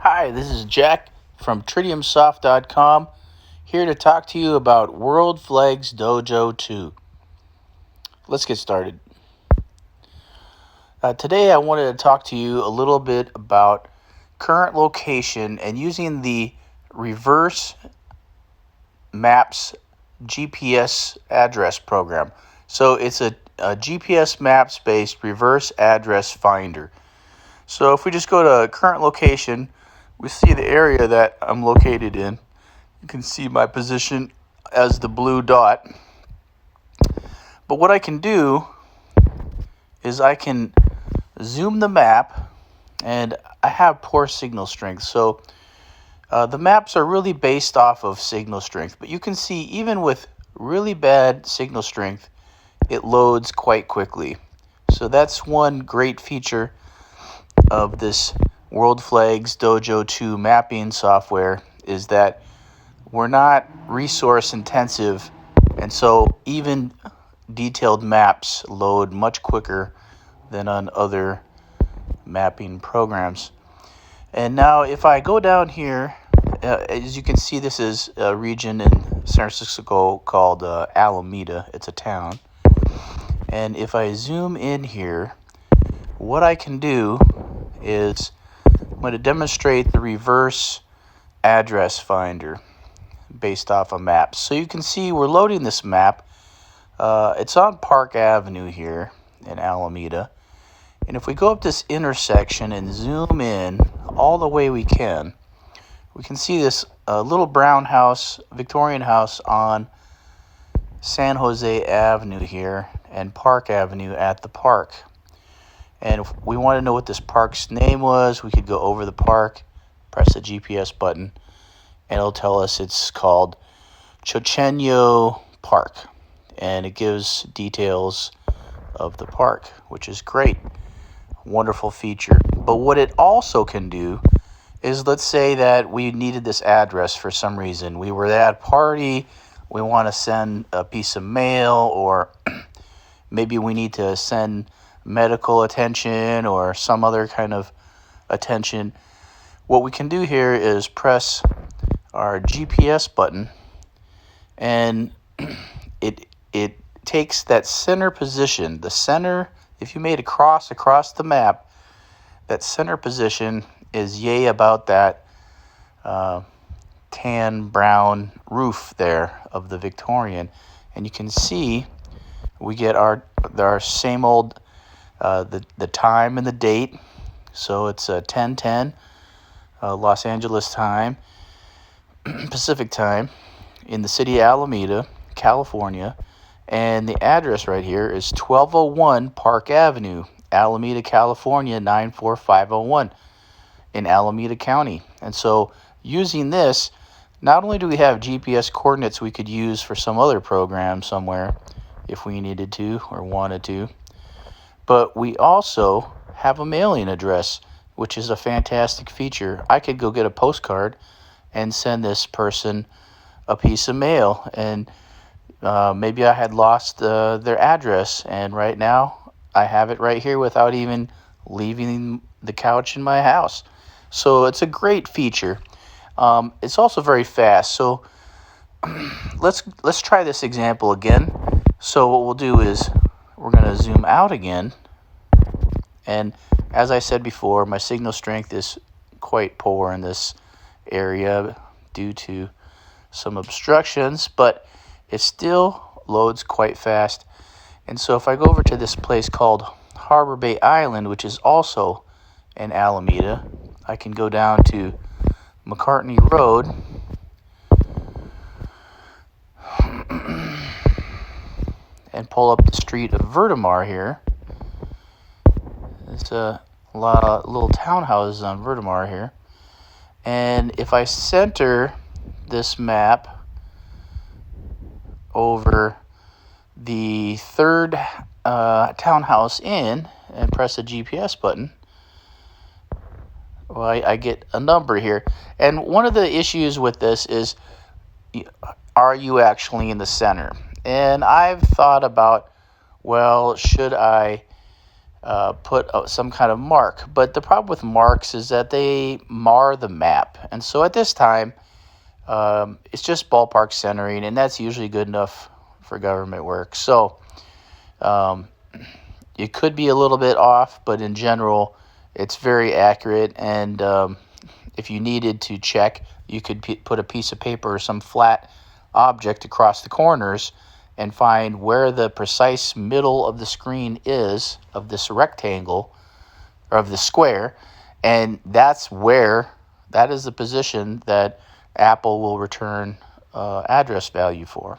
Hi, this is Jack from TritiumSoft.com, here to talk to you about WorldFlagsDojo2. Let's get started. Today I wanted to talk to you a little bit about current location and using the reverse maps GPS address program. So it's a GPS maps based reverse address finder. So if we just go to current location, we see the area that I'm located in. You can see my position as the blue dot. But what I can do is I can zoom the map, and I have poor signal strength. So the maps are really based off of signal strength. But you can see even with really bad signal strength, it loads quite quickly. So that's one great feature of this WorldFlagsDojo2 mapping software, is that we're not resource intensive, and so even detailed maps load much quicker than on other mapping programs. And now if I go down here, as you can see, this is a region in San Francisco called Alameda. It's a town. And if I zoom in here, what I can do is I'm going to demonstrate the reverse address finder based off of maps. So you can see we're loading this map. It's on Park Avenue here in Alameda. And if we go up this intersection and zoom in all the way we can see this little brown house, Victorian house on San Jose Avenue here and Park Avenue at the park. And if we want to know what this park's name was, we could go over the park, press the GPS button, and it'll tell us it's called Chochenyo Park. And it gives details of the park, which is great. Wonderful feature. But what it also can do is, let's say that we needed this address for some reason. We were at a party, we want to send a piece of mail, or maybe we need to send medical attention or some other kind of attention. What we can do here is press our GPS button, and it takes that center position. The center, if you made a cross across the map, that center position is about that tan brown roof there of the Victorian. And you can see we get our same old the time and the date. So it's 10:10 Los Angeles time, Pacific time, in the city of Alameda, California. And the address right here is 1201 Park Avenue, Alameda, California, 94501 in Alameda County. And so using this, not only do we have GPS coordinates we could use for some other program somewhere if we needed to or wanted to, but we also have a mailing address, which is a fantastic feature. I could go get a postcard and send this person a piece of mail, and maybe I had lost their address, and right now I have it right here without even leaving the couch in my house. So it's a great feature. It's also very fast. So let's try this example again. So what we'll do is we're going to zoom out again. And as I said before, my signal strength is quite poor in this area due to some obstructions, but it still loads quite fast. And so if I go over to this place called Harbor Bay Island, which is also in Alameda, I can go down to McCartney Road and pull up the street of Vertimar here. It's a lot of little townhouses on Vertimar here. And if I center this map over the third townhouse in and press the GPS button, well, I get a number here. And one of the issues with this is, are you actually in the center? And I've thought about, well, should I put some kind of mark. But the problem with marks is that they mar the map. And so at this time, it's just ballpark centering, and that's usually good enough for government work. So it could be a little bit off, but in general, it's very accurate. And if you needed to check, you could put a piece of paper or some flat object across the corners and find where the precise middle of the screen is of this rectangle or of the square, and that is the position that Apple will return address value for.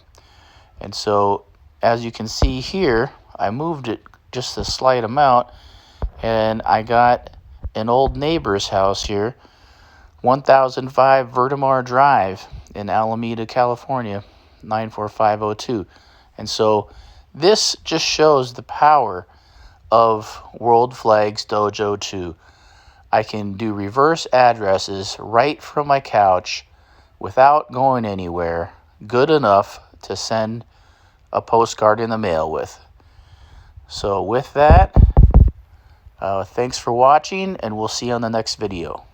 And so as you can see here, I moved it just a slight amount, and I got an old neighbor's house here, 1005 Vertimar Drive in Alameda, California, 94502. And so this just shows the power of WorldFlagsDojo2. I can do reverse addresses right from my couch without going anywhere, good enough to send a postcard in the mail with. So with that, thanks for watching, and we'll see you on the next video.